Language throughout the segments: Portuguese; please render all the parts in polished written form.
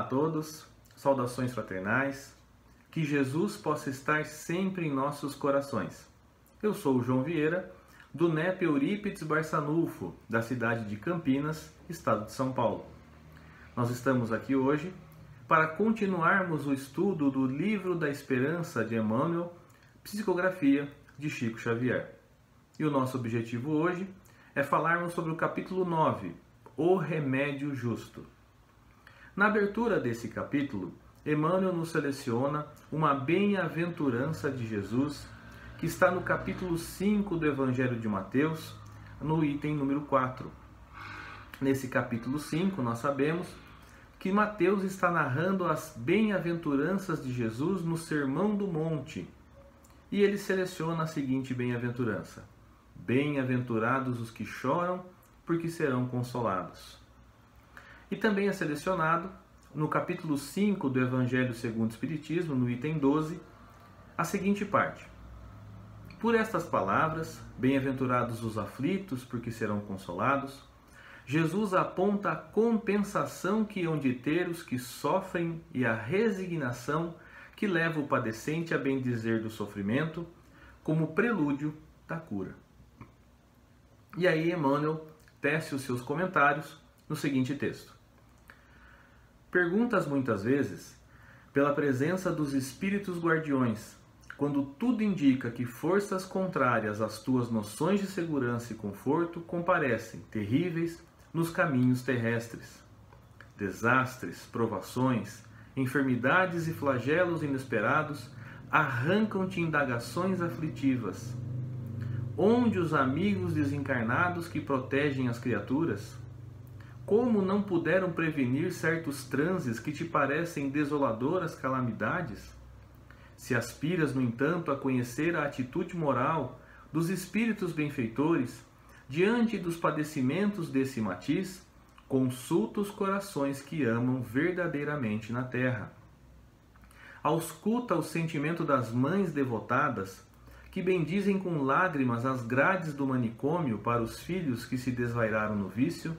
todos, saudações fraternais, que Jesus possa estar sempre em nossos corações. Eu sou o João Vieira, do NEP Eurípides Barçanufo, da cidade de Campinas, estado de São Paulo. Nós estamos aqui hoje para continuarmos o estudo do Livro da Esperança de Emmanuel, Psicografia de Chico Xavier. E o nosso objetivo hoje é falarmos sobre o capítulo 9, O Remédio Justo. Na abertura desse capítulo, Emmanuel nos seleciona uma bem-aventurança de Jesus, que está no capítulo 5 do Evangelho de Mateus, no item número 4. Nesse capítulo 5, nós sabemos que Mateus está narrando as bem-aventuranças de Jesus no Sermão do Monte. E ele seleciona a seguinte bem-aventurança: bem-aventurados os que choram, porque serão consolados. E também é selecionado, no capítulo 5 do Evangelho segundo o Espiritismo, no item 12, a seguinte parte: por estas palavras, bem-aventurados os aflitos, porque serão consolados, Jesus aponta a compensação que hão de ter os que sofrem e a resignação que leva o padecente a bendizer do sofrimento como prelúdio da cura. E aí Emmanuel tece os seus comentários no seguinte texto: perguntas muitas vezes pela presença dos espíritos guardiões, quando tudo indica que forças contrárias às tuas noções de segurança e conforto comparecem terríveis nos caminhos terrestres. Desastres, provações, enfermidades e flagelos inesperados arrancam-te indagações aflitivas. Onde os amigos desencarnados que protegem as criaturas? Como não puderam prevenir certos transes que te parecem desoladoras calamidades? Se aspiras, no entanto, a conhecer a atitude moral dos espíritos benfeitores diante dos padecimentos desse matiz, consulta os corações que amam verdadeiramente na terra. Ausculta o sentimento das mães devotadas que bendizem com lágrimas as grades do manicômio para os filhos que se desvairaram no vício,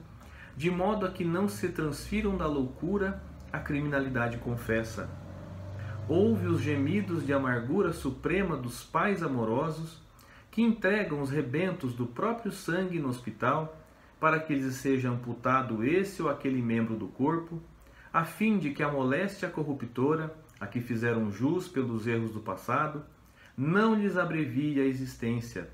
de modo a que não se transfiram da loucura à criminalidade confessa. Ouve os gemidos de amargura suprema dos pais amorosos que entregam os rebentos do próprio sangue no hospital para que lhes seja amputado esse ou aquele membro do corpo, a fim de que a moléstia corruptora, a que fizeram jus pelos erros do passado, não lhes abrevie a existência.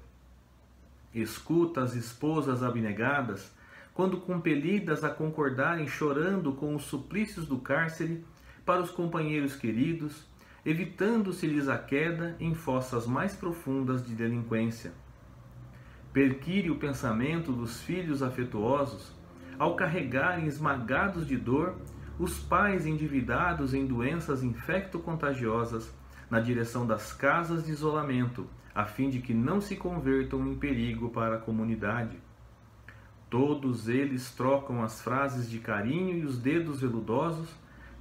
Escuta as esposas abnegadas, quando compelidas a concordarem chorando com os suplícios do cárcere para os companheiros queridos, evitando-se-lhes a queda em fossas mais profundas de delinquência. Perquire o pensamento dos filhos afetuosos ao carregarem esmagados de dor os pais endividados em doenças infecto-contagiosas na direção das casas de isolamento, a fim de que não se convertam em perigo para a comunidade. Todos eles trocam as frases de carinho e os dedos veludosos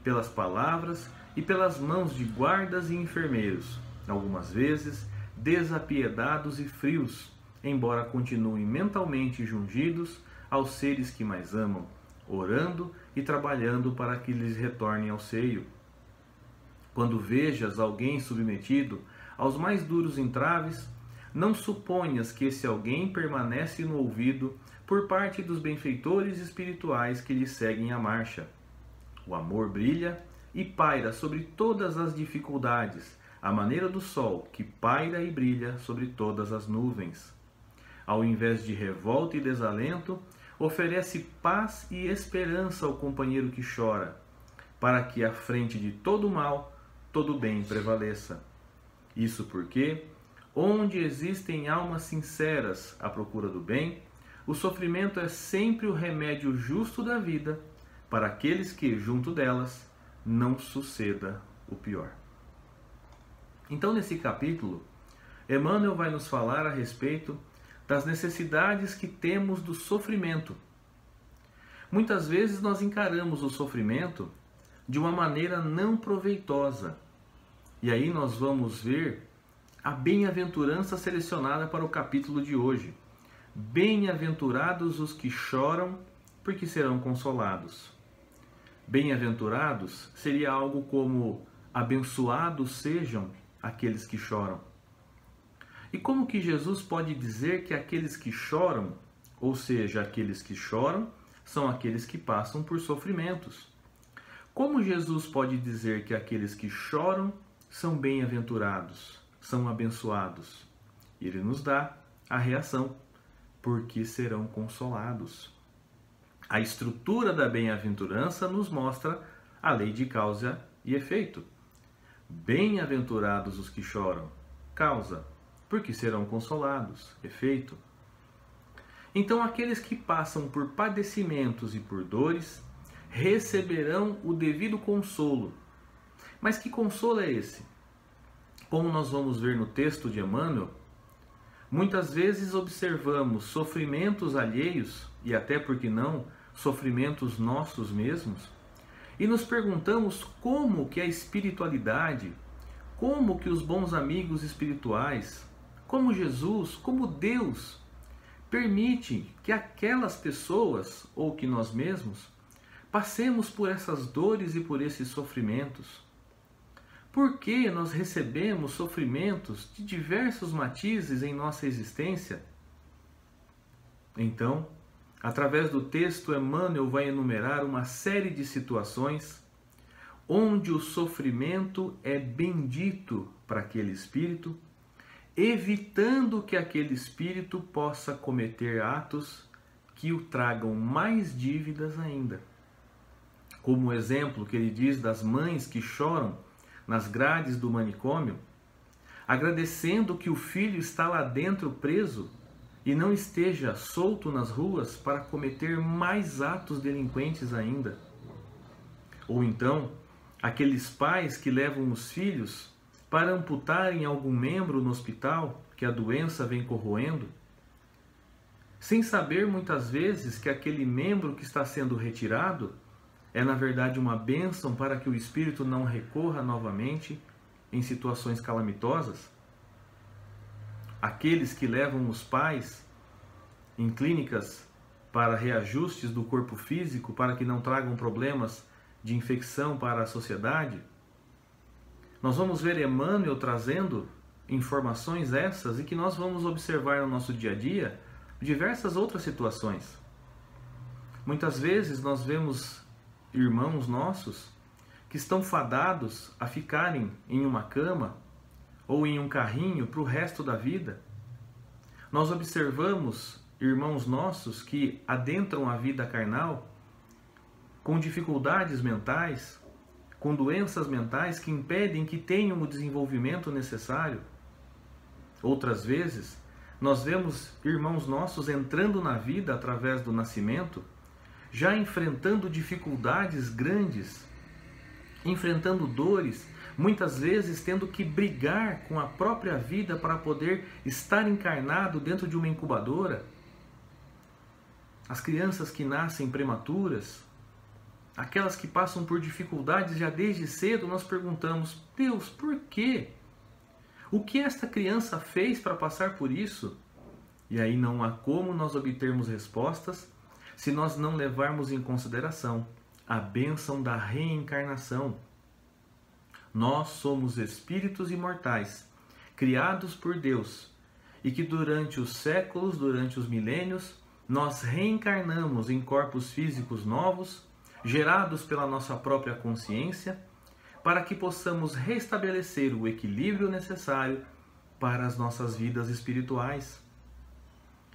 pelas palavras e pelas mãos de guardas e enfermeiros, algumas vezes desapiedados e frios, embora continuem mentalmente jungidos aos seres que mais amam, orando e trabalhando para que lhes retornem ao seio. Quando vejas alguém submetido aos mais duros entraves, não suponhas que esse alguém permanece no ouvido por parte dos benfeitores espirituais que lhe seguem a marcha. O amor brilha e paira sobre todas as dificuldades, à maneira do sol que paira e brilha sobre todas as nuvens. Ao invés de revolta e desalento, oferece paz e esperança ao companheiro que chora, para que à frente de todo mal, todo bem prevaleça. Isso porque, onde existem almas sinceras à procura do bem, o sofrimento é sempre o remédio justo da vida para aqueles que, junto delas, não suceda o pior. Então, nesse capítulo, Emmanuel vai nos falar a respeito das necessidades que temos do sofrimento. Muitas vezes nós encaramos o sofrimento de uma maneira não proveitosa. E aí nós vamos ver a bem-aventurança selecionada para o capítulo de hoje. Bem-aventurados os que choram, porque serão consolados. bem-aventurados seria algo como abençoados sejam aqueles que choram. E como que Jesus pode dizer que aqueles que choram, ou seja, aqueles que choram, são aqueles que passam por sofrimentos? Como Jesus pode dizer que aqueles que choram são bem-aventurados, são abençoados? Ele nos dá a reação, porque serão consolados. A estrutura da bem-aventurança nos mostra a lei de causa e efeito. Bem-aventurados os que choram, causa, porque serão consolados, efeito. Então, aqueles que passam por padecimentos e por dores receberão o devido consolo. Mas que consolo é esse? Como nós vamos ver no texto de Emmanuel, muitas vezes observamos sofrimentos alheios, e até porque não, sofrimentos nossos mesmos, e nos perguntamos como que a espiritualidade, como que os bons amigos espirituais, como Jesus, como Deus, permite que aquelas pessoas, ou que nós mesmos, passemos por essas dores e por esses sofrimentos. Por que nós recebemos sofrimentos de diversos matizes em nossa existência? Então, através do texto, Emmanuel vai enumerar uma série de situações onde o sofrimento é bendito para aquele espírito, evitando que aquele espírito possa cometer atos que o tragam mais dívidas ainda. Como o exemplo que ele diz das mães que choram nas grades do manicômio, agradecendo que o filho está lá dentro preso e não esteja solto nas ruas para cometer mais atos delinquentes ainda. Ou então, aqueles pais que levam os filhos para amputarem algum membro no hospital que a doença vem corroendo, sem saber muitas vezes que aquele membro que está sendo retirado é na verdade uma bênção para que o espírito não recorra novamente em situações calamitosas. Aqueles que levam os pais em clínicas para reajustes do corpo físico para que não tragam problemas de infecção para a sociedade. Nós vamos ver Emmanuel trazendo informações essas e que nós vamos observar no nosso dia a dia diversas outras situações. Muitas vezes nós vemos irmãos nossos que estão fadados a ficarem em uma cama ou em um carrinho para o resto da vida. Nós observamos irmãos nossos que adentram a vida carnal com dificuldades mentais, com doenças mentais que impedem que tenham o desenvolvimento necessário. Outras vezes, nós vemos irmãos nossos entrando na vida através do nascimento, já enfrentando dificuldades grandes, enfrentando dores, muitas vezes tendo que brigar com a própria vida para poder estar encarnado dentro de uma incubadora. As crianças que nascem prematuras, aquelas que passam por dificuldades já desde cedo, nós perguntamos: Deus, por quê? O que esta criança fez para passar por isso? E aí não há como nós obtermos respostas se nós não levarmos em consideração a bênção da reencarnação. Nós somos espíritos imortais, criados por Deus, e que durante os séculos, durante os milênios, nós reencarnamos em corpos físicos novos, gerados pela nossa própria consciência, para que possamos restabelecer o equilíbrio necessário para as nossas vidas espirituais.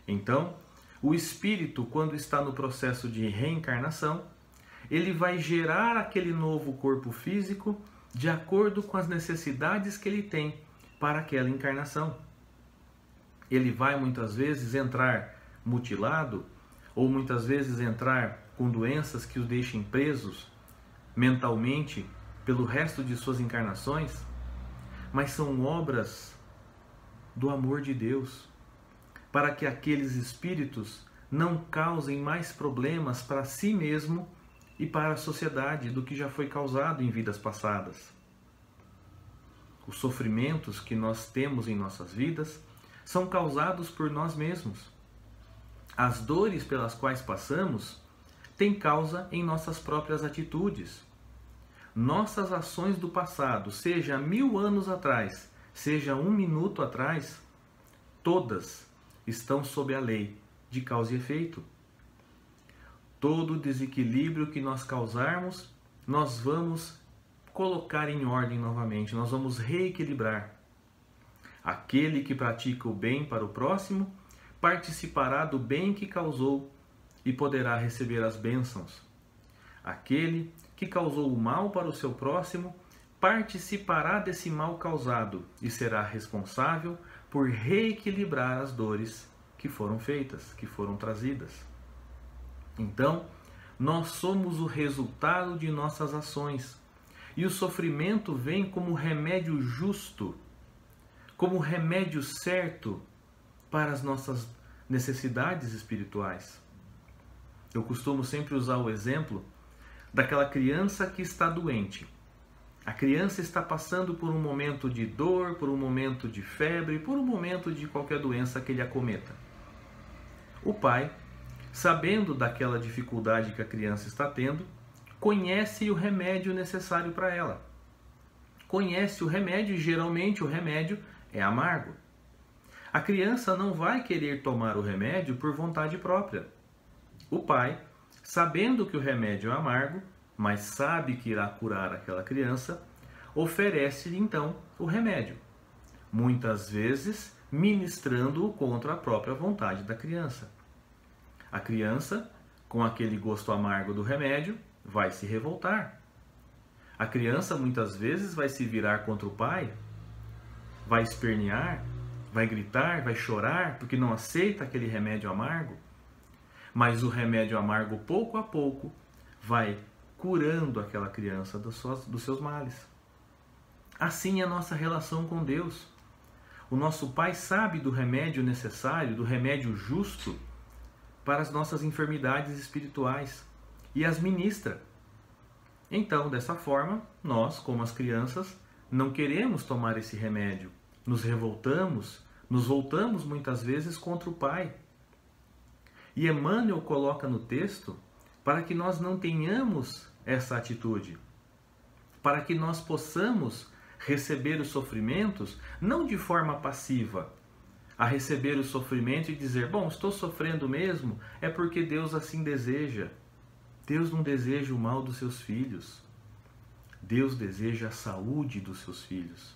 Então, o espírito, quando está no processo de reencarnação, ele vai gerar aquele novo corpo físico de acordo com as necessidades que ele tem para aquela encarnação. Ele vai muitas vezes entrar mutilado, ou muitas vezes entrar com doenças que o deixem presos mentalmente pelo resto de suas encarnações, mas são obras do amor de Deus, para que aqueles espíritos não causem mais problemas para si mesmo e para a sociedade do que já foi causado em vidas passadas. Os sofrimentos que nós temos em nossas vidas são causados por nós mesmos. As dores pelas quais passamos tem causa em nossas próprias atitudes. Nossas ações do passado, seja 1000 anos atrás, seja 1 minuto atrás, todas estão sob a lei de causa e efeito. Todo desequilíbrio que nós causarmos, nós vamos colocar em ordem novamente, nós vamos reequilibrar. Aquele que pratica o bem para o próximo, participará do bem que causou e poderá receber as bênçãos. Aquele que causou o mal para o seu próximo, participará desse mal causado e será responsável por reequilibrar as dores que foram feitas, que foram trazidas. Então, nós somos o resultado de nossas ações, e o sofrimento vem como remédio justo, como remédio certo para as nossas necessidades espirituais. Eu costumo sempre usar o exemplo daquela criança que está doente. A criança está passando por um momento de dor, por um momento de febre, por um momento de qualquer doença que lhe acometa. O pai, sabendo daquela dificuldade que a criança está tendo, conhece o remédio necessário para ela. Conhece o remédio e geralmente o remédio é amargo. A criança não vai querer tomar o remédio por vontade própria. O pai, sabendo que o remédio é amargo, mas sabe que irá curar aquela criança, oferece-lhe então o remédio, muitas vezes ministrando-o contra a própria vontade da criança. A criança, com aquele gosto amargo do remédio, vai se revoltar. A criança muitas vezes vai se virar contra o pai, vai espernear, vai gritar, vai chorar porque não aceita aquele remédio amargo. Mas o remédio amargo, pouco a pouco, vai curando aquela criança dos seus males. Assim é a nossa relação com Deus. O nosso Pai sabe do remédio necessário, do remédio justo para as nossas enfermidades espirituais e as ministra. Então, dessa forma, nós, como as crianças, não queremos tomar esse remédio. Nos revoltamos, nos voltamos muitas vezes contra o Pai. E Emmanuel coloca no texto para que nós não tenhamos essa atitude, para que nós possamos receber os sofrimentos não de forma passiva, a receber o sofrimento e dizer, bom, estou sofrendo mesmo, é porque Deus assim deseja. Deus não deseja o mal dos seus filhos. Deus deseja a saúde dos seus filhos.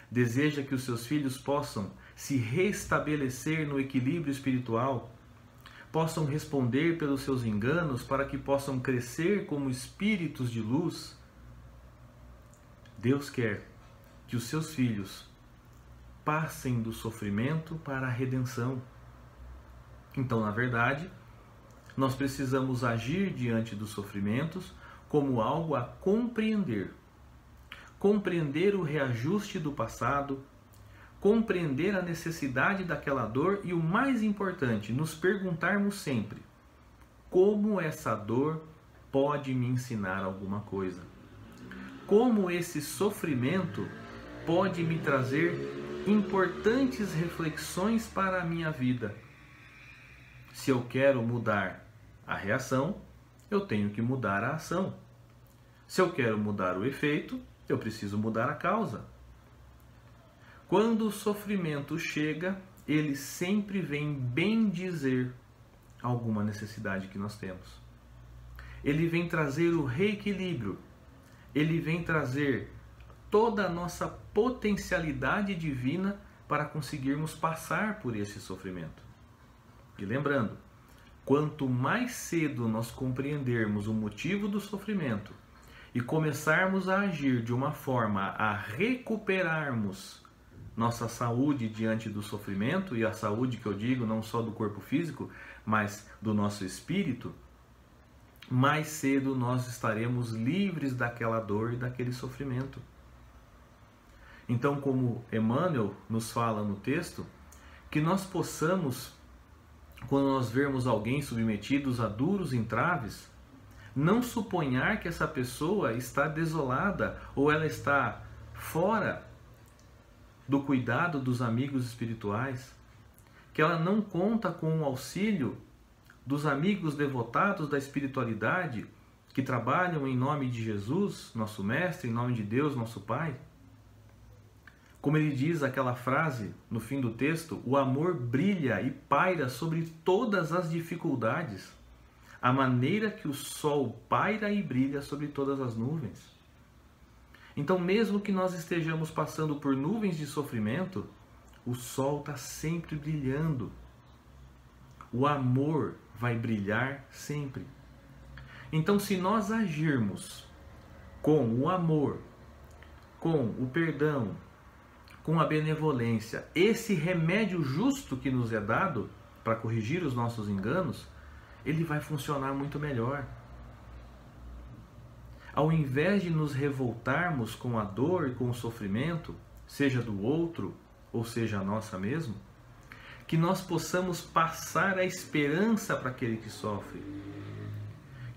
Deseja que os seus filhos possam se restabelecer no equilíbrio espiritual, possam responder pelos seus enganos para que possam crescer como espíritos de luz. Deus quer que os seus filhos passem do sofrimento para a redenção. Então, na verdade, nós precisamos agir diante dos sofrimentos como algo a compreender. Compreender o reajuste do passado, compreender a necessidade daquela dor e, o mais importante, nos perguntarmos sempre: como essa dor pode me ensinar alguma coisa? Como esse sofrimento pode me trazer importantes reflexões para a minha vida? Se eu quero mudar a reação, eu tenho que mudar a ação. Se eu quero mudar o efeito, eu preciso mudar a causa. Quando o sofrimento chega, ele sempre vem bem dizer alguma necessidade que nós temos. Ele vem trazer o reequilíbrio. Ele vem trazer toda a nossa potencialidade divina para conseguirmos passar por esse sofrimento. E lembrando, quanto mais cedo nós compreendermos o motivo do sofrimento e começarmos a agir de uma forma a recuperarmos nossa saúde diante do sofrimento, e a saúde que eu digo não só do corpo físico, mas do nosso espírito, mais cedo nós estaremos livres daquela dor e daquele sofrimento. Então, como Emmanuel nos fala no texto, que nós possamos, quando nós vermos alguém submetidos a duros entraves, não suponhar que essa pessoa está desolada ou ela está fora do cuidado dos amigos espirituais, que ela não conta com o auxílio dos amigos devotados da espiritualidade que trabalham em nome de Jesus, nosso Mestre, em nome de Deus, nosso Pai? Como ele diz aquela frase no fim do texto, o amor brilha e paira sobre todas as dificuldades, a maneira que o sol paira e brilha sobre todas as nuvens. Então, mesmo que nós estejamos passando por nuvens de sofrimento, o sol está sempre brilhando. O amor vai brilhar sempre. Então, se nós agirmos com o amor, com o perdão, com a benevolência, esse remédio justo que nos é dado para corrigir os nossos enganos, ele vai funcionar muito melhor. Ao invés de nos revoltarmos com a dor e com o sofrimento, seja do outro ou seja a nossa mesmo, que nós possamos passar a esperança para aquele que sofre,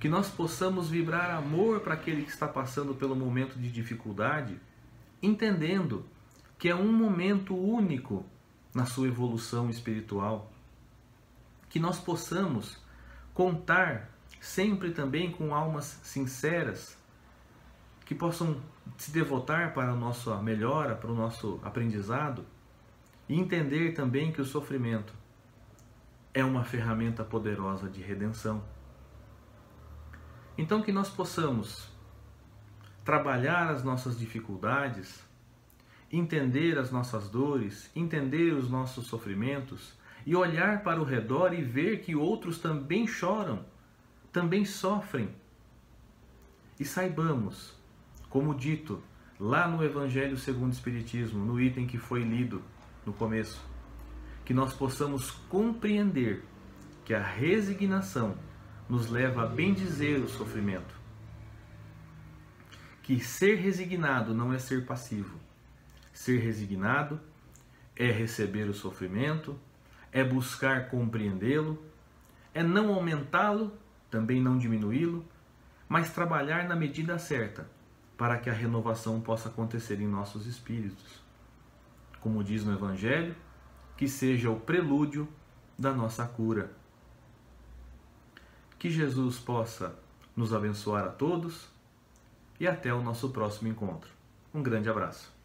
que nós possamos vibrar amor para aquele que está passando pelo momento de dificuldade, entendendo que é um momento único na sua evolução espiritual, que nós possamos contar sempre também com almas sinceras, que possam se devotar para a nossa melhora, para o nosso aprendizado, e entender também que o sofrimento é uma ferramenta poderosa de redenção. Então que nós possamos trabalhar as nossas dificuldades, entender as nossas dores, entender os nossos sofrimentos e olhar para o redor e ver que outros também choram, também sofrem. E saibamos, como dito lá no Evangelho segundo o Espiritismo, no item que foi lido no começo, que nós possamos compreender que a resignação nos leva a bendizer o sofrimento. Que ser resignado não é ser passivo. Ser resignado é receber o sofrimento, é buscar compreendê-lo, é não aumentá-lo, também não diminuí-lo, mas trabalhar na medida certa para que a renovação possa acontecer em nossos espíritos. Como diz no Evangelho, que seja o prelúdio da nossa cura. Que Jesus possa nos abençoar a todos e até o nosso próximo encontro. Um grande abraço.